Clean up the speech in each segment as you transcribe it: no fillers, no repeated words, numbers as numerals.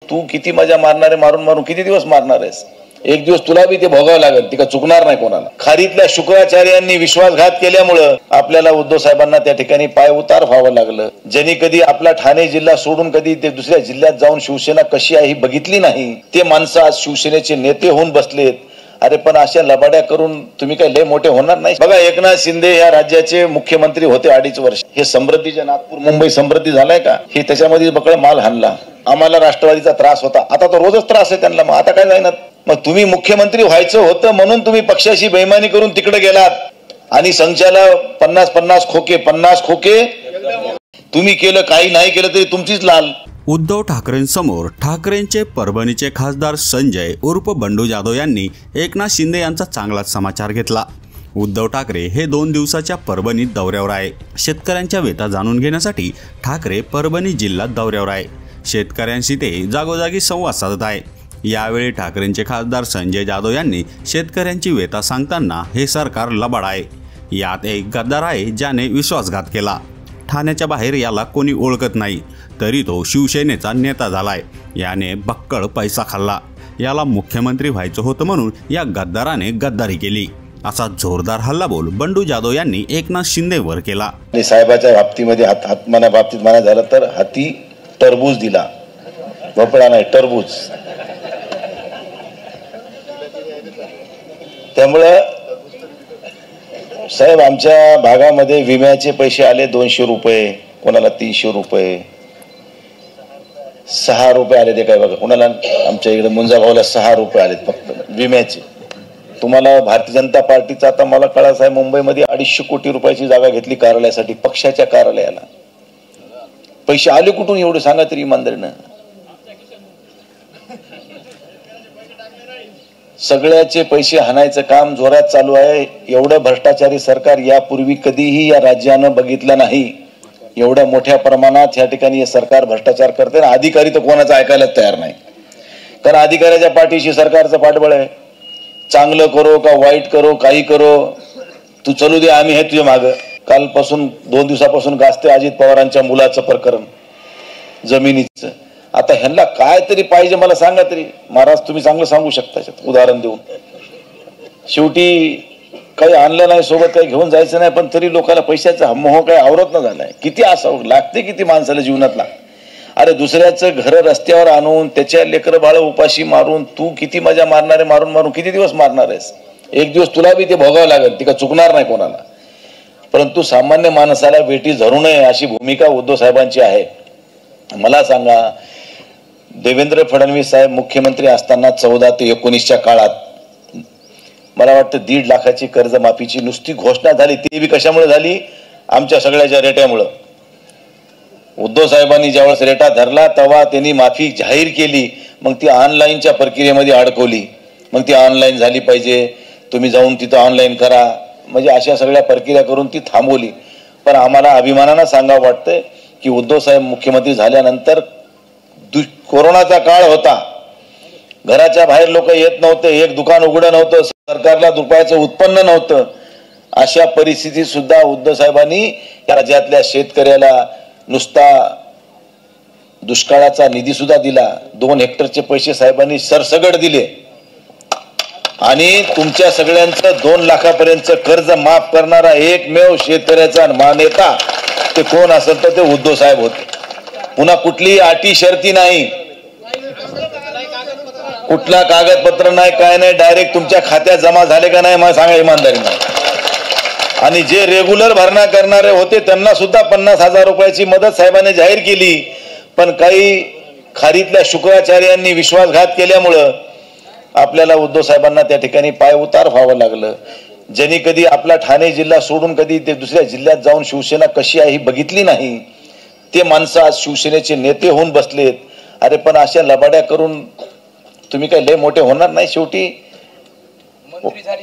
तू किती मजा मारणारे मारून मारून किती दिवस मारणार आहेस? एक दिवस तुला बी ते भोगावं लागेल, ती का चुकणार नाही कोणाला. खारीतल्या शुक्राचार्यांनी विश्वासघात केल्यामुळं आपल्याला उद्धव साहेबांना त्या ठिकाणी पाय उतार व्हावं लागलं. ज्यांनी कधी आपला ठाणे जिल्हा सोडून कधी ते दुसऱ्या जिल्ह्यात जाऊन शिवसेना कशी आहे ही बघितली नाही, ते माणसं आज शिवसेनेचे नेते होऊन बसलेत. अरे पण अशा लबाड्या करून तुम्ही काही लय मोठे होणार नाही. बघा, एकनाथ शिंदे या राज्याचे मुख्यमंत्री होते 2.5 वर्ष. हे समृद्धीच्या नागपूर मुंबई समृद्धी झालाय का? हे त्याच्यामध्ये बकळ माल हाणला. आम्हाला राष्ट्रवादीचा त्रास होता, आता तो रोजच त्रास आहे त्यांना. मग आता काय जाईनात? मग तुम्ही मुख्यमंत्री व्हायचं होतं म्हणून तुम्ही पक्षाशी बेईमानी करून तिकडे गेलात आणि संचाला 50 खोके तुम्ही केलं. काही नाही केलं तरी तुमचीच लाल. उद्धव ठाकरेंसमोर ठाकरेंचे परभणीचे खासदार संजय उर्फ बंडू जाधव यांनी एकनाथ शिंदे यांचा चांगलाच समाचार घेतला. उद्धव ठाकरे हे 2 दिवसाच्या परभणीत दौऱ्यावर आहे. शेतकऱ्यांच्या व्यथा जाणून घेण्यासाठी ठाकरे परभणी जिल्ह्यात दौऱ्यावर आहे. शेतकऱ्यांशी ते जागोजागी संवाद साधत आहे. यावेळी ठाकरेंचे खासदार संजय जाधव यांनी शेतकऱ्यांची व्यथा सांगताना हे सरकार लबाड आहे, यात एक गद्दार आहे ज्याने विश्वासघात केला. ठाण्याच्या बाहेर याला कोणी ओळखत नाही तरी तो शिवसेनेचा नेता झालाय. याने बक्कळ पैसा खाल्ला. याला मुख्यमंत्री व्हायचं होतं म्हणून या गद्दाराने गद्दारी केली, असा जोरदार हल्लाबोल बंडू जाधव यांनी एकनाथ शिंदेवर केला. साहेबाच्या बाबतीमध्ये हातमाना बाबतीत म्हणा झालं तर हाती टरबूज दिला, भोपळा नाही टरबूज. त्यामुळं साहेब आमच्या भागामध्ये विम्याचे पैसे आले 200 रुपये, कोणाला 300 रुपये, 6 रुपये आले ते काय बघा. कोणाला आमच्या इकडे मुंजागावला 6 रुपये आले फक्त विम्याचे. तुम्हाला भारतीय जनता पार्टीचा आता मला कळाच आहे, मुंबईमध्ये 250 कोटी रुपयाची जागा घेतली कार्यालयासाठी, पक्षाच्या कार्यालयाला. पैसे आले कुठून एवढे सांगा तरी इमानदारीनं. सगळ्याचे पैसे हाणायचं काम जोरात चालू आहे. एवढं भ्रष्टाचारी सरकार यापूर्वी कधीही या राज्यानं बघितलं नाही. एवढ्या मोठ्या प्रमाणात या ठिकाणी हे सरकार भ्रष्टाचार करते. अधिकारी तर कोणाचं ऐकायलाच तयार नाही, कारण अधिकाऱ्याच्या पाठीशी सरकारचं पाठबळ आहे. चांगलं करो का वाईट करो, काही करो, तू चलू दे, आम्ही हे तुझ्या मागं. कालपासून 2 दिवसापासून गाजते अजित पवारांच्या मुलाचं प्रकरण जमिनीचं. आता ह्यांना काय तरी पाहिजे मला सांगा तरी. महाराज तुम्ही चांगलं सांगू शकता उदाहरण देऊन. शेवटी काही आणलं नाही सोबत, काही घेऊन जायचं नाही, पण तरी लोकांना पैशाचा मोह काय आवरत न झालाय. किती असावं लागते, किती माणसाला जीवनातला. अरे दुसऱ्याचं घर रस्त्यावर आणून त्याच्या लेकरं बाळ उपाशी मारून तू किती मजा मारणारे मारून मारून किती दिवस मारणार आहेस? एक दिवस तुला बी ते भोगावं लागेल, ती का चुकणार नाही कोणाला. परंतु सामान्य माणसाला बेटी धरू नये अशी भूमिका उद्धव साहेबांची आहे. मला सांगा, देवेंद्र फडणवीस साहेब मुख्यमंत्री असताना 14 ते 19च्या काळात मला वाटतं 1.5 लाखाची कर्जमाफीची नुसती घोषणा झाली. ती बी कशामुळे झाली? आमच्या सगळ्याच्या रेट्यामुळं. उद्धव साहेबांनी ज्यावेळेस रेटा धरला तेव्हा त्यांनी माफी जाहीर केली. मग ती ऑनलाईनच्या प्रक्रियेमध्ये अडकवली. मग ती ऑनलाईन झाली पाहिजे, तुम्ही जाऊन तिथं ऑनलाईन करा, म्हणजे अशा सगळ्या प्रक्रिया करून ती थांबवली. पण आम्हाला अभिमानानं सांगावं वाटतंय की उद्धव साहेब मुख्यमंत्री झाल्यानंतर कोरोनाचा काळ होता, घराच्या बाहेर लोक येत नव्हते, एक दुकान उघडं नव्हतं, सरकारला रुपयाचं उत्पन्न नव्हतं. अशा परिस्थितीत सुद्धा उद्धव साहेबांनी या राज्यातल्या शेतकऱ्याला नुसता दुष्काळाचा निधी सुद्धा दिला. 2 हेक्टरचे पैसे साहेबांनी सरसगट दिले आणि तुमच्या सगळ्यांचं 2 लाखापर्यंत कर्ज माफ करणारा एकमेव शेतकऱ्याचा नेता ते कोण असेल तर ते उद्धव साहेब होते. पुन्हा कुठलीही अटी शर्ती नाही, कुठला कागदपत्र नाही, काय नाही, डायरेक्ट तुमच्या खात्यात जमा झाले का नाही मला सांगा इमानदारीने. आणि जे रेग्युलर भरणा करणारे होते त्यांना सुद्धा 50,000 रुपयाची मदत साहेबांनी जाहीर केली. पण काही खारीतल्या शुक्राचार्यांनी विश्वासघात केल्यामुळं आपल्याला उद्धव साहेबांना त्या ठिकाणी पाय उतार व्हावं लागलं. ज्यांनी कधी आपला ठाणे जिल्हा सोडून कधी ते दुसऱ्या जिल्ह्यात जाऊन शिवसेना कशी आहे ही बघितली नाही, ते माणसं आज शिवसेनेचे नेते होऊन बसलेत. अरे पण अशा लबाड्या करून तुम्ही काही लय मोठे होणार नाही. शेवटी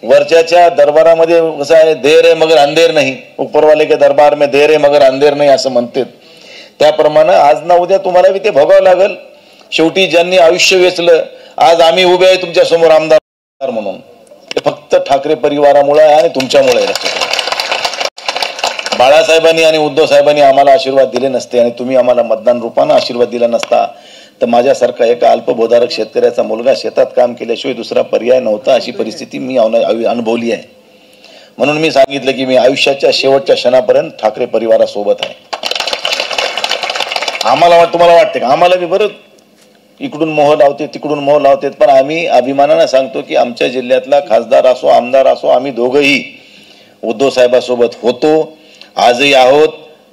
वरच्या दरबारामध्ये कसं आहे, देर आहे मगर अंधेर नाही, उपरवाले के दरबार में देर आहे मगर अंधेर नाही असं म्हणतात. त्याप्रमाणे आज ना उद्या तुम्हाला बी ते भोगावं लागल. शेवटी ज्यांनी आयुष्य वेचलं, आज आम्ही उभे आहे तुमच्या समोर आमदार म्हणून, ते फक्त ठाकरे परिवारामुळे आणि तुमच्यामुळे. बाळासाहेबांनी आणि उद्धव साहेबांनी आम्हाला आशीर्वाद दिले नसते आणि तुम्ही आम्हाला मतदान रूपाने आशीर्वाद दिला नसता तर माझ्यासारखा एका अल्पबोधारक शेतकऱ्याचा मुलगा शेतात काम केल्याशिवाय दुसरा पर्याय नव्हता, अशी परिस्थिती मी अनुभवली आहे. म्हणून मी सांगितलं की मी आयुष्याच्या शेवटच्या क्षणापर्यंत ठाकरे परिवारासोबत आहे. आम्हाला तुम्हाला वाटते का आम्हाला बी बरं इकडून मोह लावते तिकडून मोह लावते, पण आम्ही अभिमानाने सांगतो की आमच्या जिल्ह्यातला खासदार असो आमदार असो आम्ही दोघंही उद्धव साहेबांसोबत होतो, आजही आहोत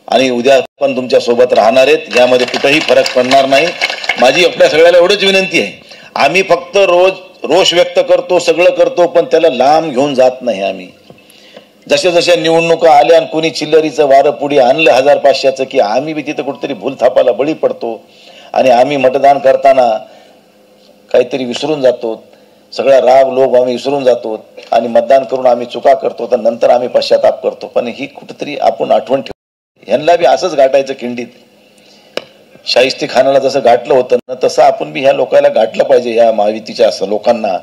आणि उद्या पण तुमच्या सोबत राहणार आहेत. यामध्ये कुठेही फरक पडणार नाही. माझी आपल्या सगळ्याला एवढीच विनंती आहे, आम्ही फक्त रोष व्यक्त करतो सगळं करतो, पण त्याला लांब घेऊन जात नाही. आम्ही जशा जशा निवडणुका आल्या आणि कोणी चिल्लरीचं वारं पुढे आणलं 1500चं की आम्ही बी तिथं कुठेतरी भूलथापाला बळी पडतो आणि आम्ही मतदान करताना काहीतरी विसरून जातो, सगळा राग लोभ आम्ही विसरून जातो आणि मतदान करून आम्ही चुका करतो, तर नंतर आम्ही पश्चाताप करतो. पण ही कुठेतरी आपण आठवण ठेवू, ह्यांना बी असंच गाठायचं खिंडीत. शाहिस्ते खानाला जसं गाठलं होतं ना तसं आपण बी ह्या लोकांना गाठलं पाहिजे. ह्या महायुतीच्या असं लोकांना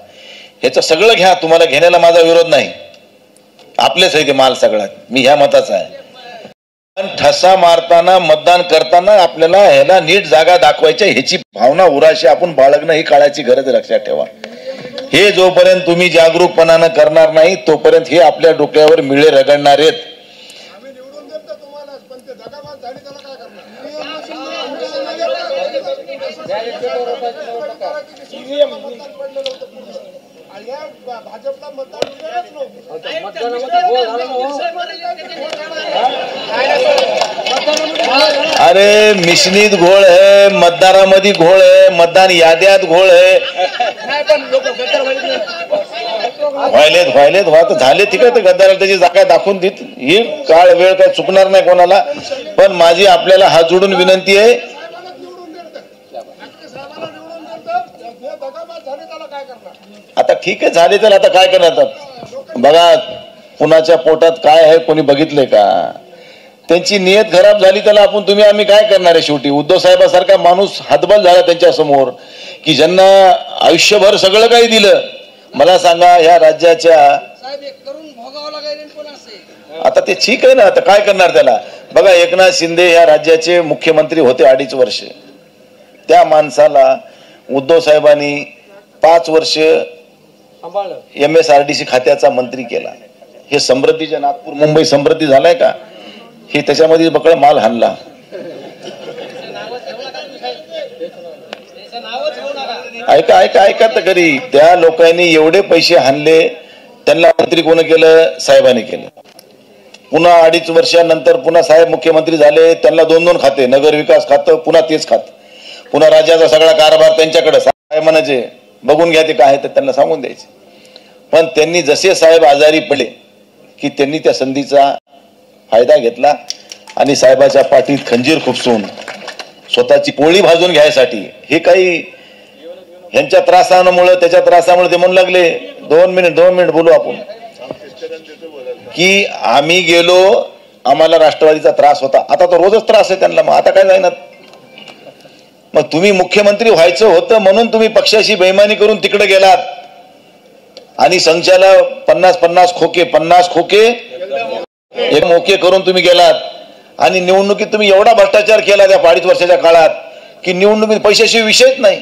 ह्याचं सगळं घ्या, तुम्हाला घेण्याला माझा विरोध नाही, आपलेच आहे ते माल सगळा, मी ह्या मताचा आहे. पण ठसा मारताना मतदान करताना आपल्याला ह्याला नीट जागा दाखवायच्या ह्याची भावना उराशी आपण बाळगणं ही काळाची गरज लक्षात ठेवा. हे जोपर्यंत तुम्ही जागरूकपणानं करणार नाही तोपर्यंत हे आपल्या डोक्यावर मिळे रगडणार आहेत. अरे मिशनीत घोळ आहे, मतदारामध्ये घोळ आहे, मतदान याद्यात घोळ आहे. व्हायलेत व्हा झाले ठीक आहे, तर गद्दाराला त्याची जागा दाखवून देत. ही काळ वेळ काय चुकणार नाही कोणाला. पण माझी आपल्याला हात जोडून विनंती आहे, आता ठीक आहे झाले तर आता काय करणार. बघा कुणाच्या पोटात काय आहे कोणी बघितले का. त्यांची नियत खराब झाली त्याला आपण तुम्ही आम्ही काय करणार आहे. शेवटी उद्धव साहेबांसारखा माणूस हातबल झाला त्यांच्या समोर की ज्यांना आयुष्यभर सगळं काही दिलं. मला सांगा ह्या राज्याच्या आता ते ठीक आहे ना, आता काय करणार त्याला. बघा एकनाथ शिंदे ह्या राज्याचे मुख्यमंत्री होते 2.5 वर्ष. त्या माणसाला उद्धव साहेबांनी 5 वर्ष MSRDC खात्याचा मंत्री केला. हे समृद्धीच्या नागपूर मुंबई समृद्धी झालाय का, हे त्याच्यामध्ये बकळ माल हाणला. ऐका ऐका ऐका तर खरी, त्या लोकांनी एवढे पैसे हाणले, त्यांना मंत्री कोण केलं, साहेबांनी केलं. पुन्हा 2.5 वर्षानंतर पुन्हा साहेब मुख्यमंत्री झाले, त्यांना 2-2 खाते, नगर विकास खातं पुन्हा तेच खात, पुन्हा राज्याचा सगळा कारभार त्यांच्याकडे. साहेब म्हणायचे बघून घ्या ते काय तर त्यांना सांगून द्यायचे. पण त्यांनी जसे साहेब आजारी पडले की त्यांनी त्या संधीचा फायदा घेतला आणि साहेबाच्या पाठीत खंजीर खुपसून स्वतःची पोळी भाजून घ्यायसाठी, हे काही ह्यांच्या त्रासामुळे त्याच्या त्रासामुळे ते म्हणू लागले 2 मिनिट बोलू आपण, की आम्ही गेलो आम्हाला राष्ट्रवादीचा त्रास होता. आता तो रोजच त्रास आहे त्यांना, मग आता काय जाईना. मग तुम्ही मुख्यमंत्री व्हायचं होतं म्हणून तुम्ही पक्षाशी बेईमानी करून तिकडे गेलात आणि संचाला 50 खोके एक मोके करून तुम्ही गेलात आणि निवडणुकीत तुम्ही एवढा भ्रष्टाचार केला त्या 2.5 वर्षाच्या काळात की निवडणुकीत पैशाशिवाय विषयच नाही.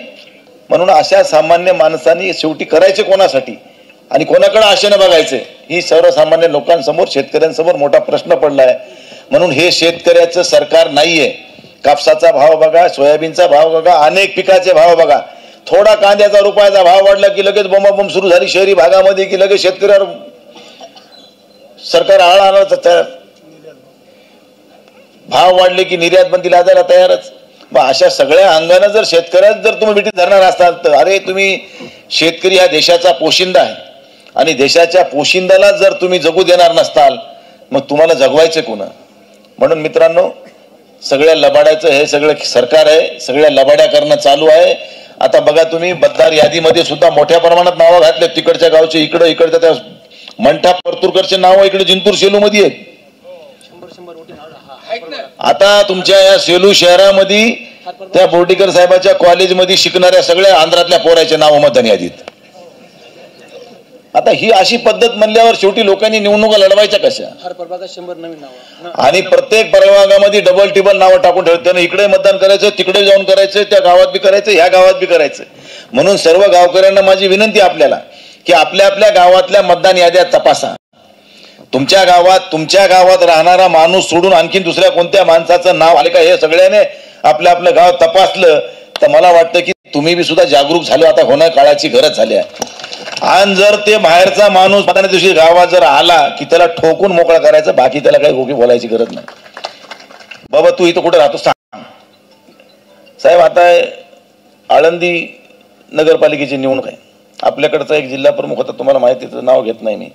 म्हणून अशा सामान्य माणसांनी शेवटी करायचे कोणासाठी आणि कोणाकडे आशेने बघायचे, ही सर्वसामान्य लोकांसमोर शेतकऱ्यांसमोर मोठा प्रश्न पडलाय. म्हणून हे शेतकऱ्याचं सरकार नाहीये. कापसाचा भाव बघा, सोयाबीनचा भाव बघा, अनेक पिकाचे भाव बघा. थोडा कांद्याचा रुपयाचा भाव वाढला की लगेच बोंबाबोंब सुरू झाली शहरी भागामध्ये की लगेच शेतकऱ्यावर सरकार आळा आणायचा. भाव वाढले की निर्यात बंदी लादायला तयारच. मग अशा सगळ्या अंगाने जर शेतकऱ्यात जर तुम्ही मिठी धरणार असाल तर अरे तुम्ही शेतकरी हा देशाचा पोशिंदा आहे आणि देशाच्या पोशिंद्याला जर तुम्ही जगू देणार नसताल मग तुम्हाला जगवायचे कोण. म्हणून मित्रांनो सगळ्या लबाड्याचं हे सगळं सरकार आहे, सगळ्या लबाड्या करणं चालू आहे. आता बघा तुम्ही मतदार यादीमध्ये सुद्धा मोठ्या प्रमाणात नावं घातले तिकडच्या गावचे, इकडच्या त्या मंठा परतूरकरचे नाव इकडे जिंतूर सेलू मध्ये आहेत. आता तुमच्या या सेलू शहरामध्ये त्या बोर्डीकर साहेबाच्या कॉलेजमध्ये शिकणाऱ्या सगळ्या आंध्रातल्या पोराचे नाव मतदान यादीत. आता ही अशी पद्धत म्हणल्यावर शेवटी लोकांनी निवडणुका लढवायच्या कशा? हर प्रभागात 100 नवीन नावं आणि प्रत्येक प्रभागामध्ये डबल टिबल नावं टाकून ठेवते. इकडे मतदान करायचं, तिकडे जाऊन करायचं, त्या गावात बी करायचं, ह्या गावात बी करायचं. म्हणून सर्व गावकऱ्यांना माझी विनंती आपल्याला की आपल्या आपल्या गावातल्या मतदान याद्या तपासा. तुमच्या गावात राहणारा माणूस सोडून आणखी दुसऱ्या कोणत्या माणसाचं नाव आले का हे सगळ्याने आपलं आपलं गाव तपासलं तर मला वाटतं की तुम्ही बी सुद्धा जागरूक झालो आता होणं काळाची गरज झाली आहे. आणि जर ते बाहेरचा माणूस मतदाना दिवशी गावात जर आला की त्याला ठोकून मोकळा करायचं, बाकी त्याला काही गोष्टी बोलायची गरज नाही. बाबा तू इथं कुठे राहतो सांग. साहेब आता आळंदी नगरपालिकेची निवडणूक आहे. आपल्याकडचा एक जिल्हा प्रमुख होता, तुम्हाला माहिती, त्याचं नाव घेत नाही मी.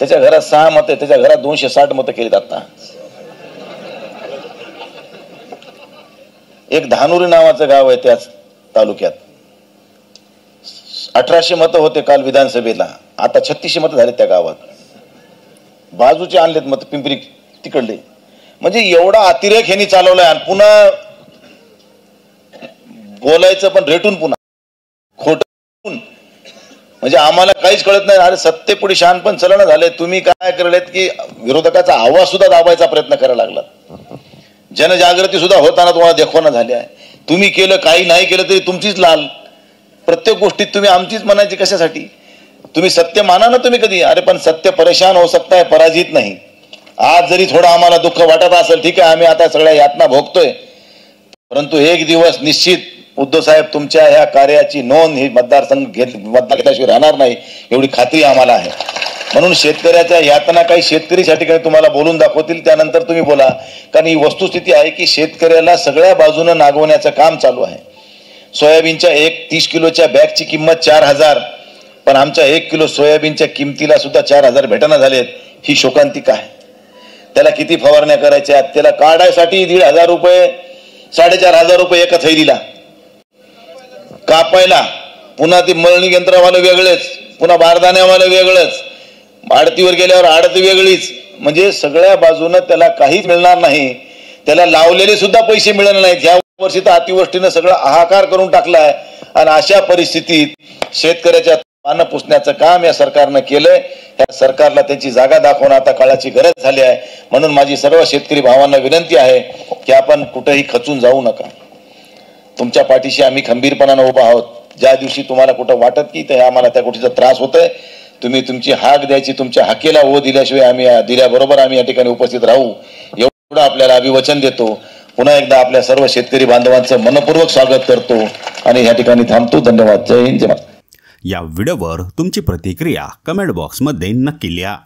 त्याच्या घरात 6 मतं आहे, त्याच्या घरात 260 मतं केलीत. आता एक धानुरी नावाचं गाव आहे त्याच तालुक्यात, 1800 मतं होते काल विधानसभेला, आता 3600 मतं झाले त्या गावात. बाजूचे आणलेत मत पिंपरी तिकडले. म्हणजे एवढा अतिरेक ह्यांनी चालवलाय. आणि पुन्हा बोलायचं पण रेटून, पुन्हा खोटून. म्हणजे आम्हाला काहीच कळत नाही. अरे सत्तेपुढे शहाणपण चलणं झालंय. तुम्ही काय करलेत की विरोधकाचा आवाज सुद्धा दाबायचा प्रयत्न करायला लागला. जनजागृती सुद्धा होताना तुम्हाला दाखवणं झाली आहे. तुम्ही केलं, काही नाही केलं तरी तुमचीच लाल. प्रत्येक गोष्टीत तुम्ही आमचीच म्हणायची कशासाठी? तुम्ही सत्य माना ना तुम्ही कधी. अरे पण सत्य परेशान हो सकता है, पराजित नाही. आज जरी थोडं आम्हाला दुःख वाटत असेल, ठीक आहे, आम्ही आता सगळ्या यातना भोगतोय, परंतु एक दिवस निश्चित उद्धव साहेब तुमच्या ह्या कार्याची नोंद ही मतदार घेतल्याशिवाय राहणार नाही एवढी खात्री आम्हाला आहे. म्हणून शेतकऱ्याच्या यातना काही शेतकरी या ठिकाणी तुम्हाला बोलून दाखवतील, त्यानंतर तुम्ही बोला. कारण ही वस्तुस्थिती आहे की शेतकऱ्याला सगळ्या बाजूनं नागवण्याचं काम चालू आहे. सोयाबीनच्या 30 किलोच्या बॅगची किंमत 4000, पण आमच्या 1 किलो सोयाबीनच्या किमतीला सुद्धा 4000 भेटना झालेत. ही शोकांतिका आहे. त्याला किती फवारण्या करायच्या, त्याला काढायसाठी 1500 रुपये, 4500 रुपये एका थैलीला. कापायला पुन्हा ती मळणी यंत्रवालं वेगळेच, पुन्हा बारदाण्यावालं वेगळंच, आडतीवर गेल्यावर आडती वेगळीच. म्हणजे सगळ्या बाजूनं त्याला काहीच मिळणार नाही. त्याला लावलेले सुद्धा पैसे मिळणार नाहीत. या वर्षी तर अतिवृष्टीनं सगळं हाहाकार करून टाकलाय. आणि अशा परिस्थितीत शेतकऱ्याच्या पानं पुसण्याचं काम या सरकारनं केलंय. या सरकारला त्यांची जागा दाखवणं आता काळाची गरज झाली आहे. म्हणून माझी सर्व शेतकरी भावांना विनंती आहे की आपण कुठेही खचून जाऊ नका. तुमच्या पाठीशी आम्ही खंबीरपणानं उभा आहोत. ज्या दिवशी तुम्हाला कुठं वाटत की ते आम्हाला त्या गोष्टीचा त्रास होतोय, तुम्ही तुमची हाक द्यायची, तुमच्या हाकेला ओ दिल्याशिवाय आम्ही दिल्याबरोबर आम्ही या ठिकाणी उपस्थित राहू एवढं आपल्याला अभिवचन देतो. पुन्हा एकदा आपल्या सर्व शेतकरी बांधवांचं मनपूर्वक स्वागत करतो आणि या ठिकाणी थांबतो. धन्यवाद. जय हिंद, जय महाराष्ट्र. या व्हिडिओवर तुमची प्रतिक्रिया कमेंट बॉक्समध्ये नक्की लिहा.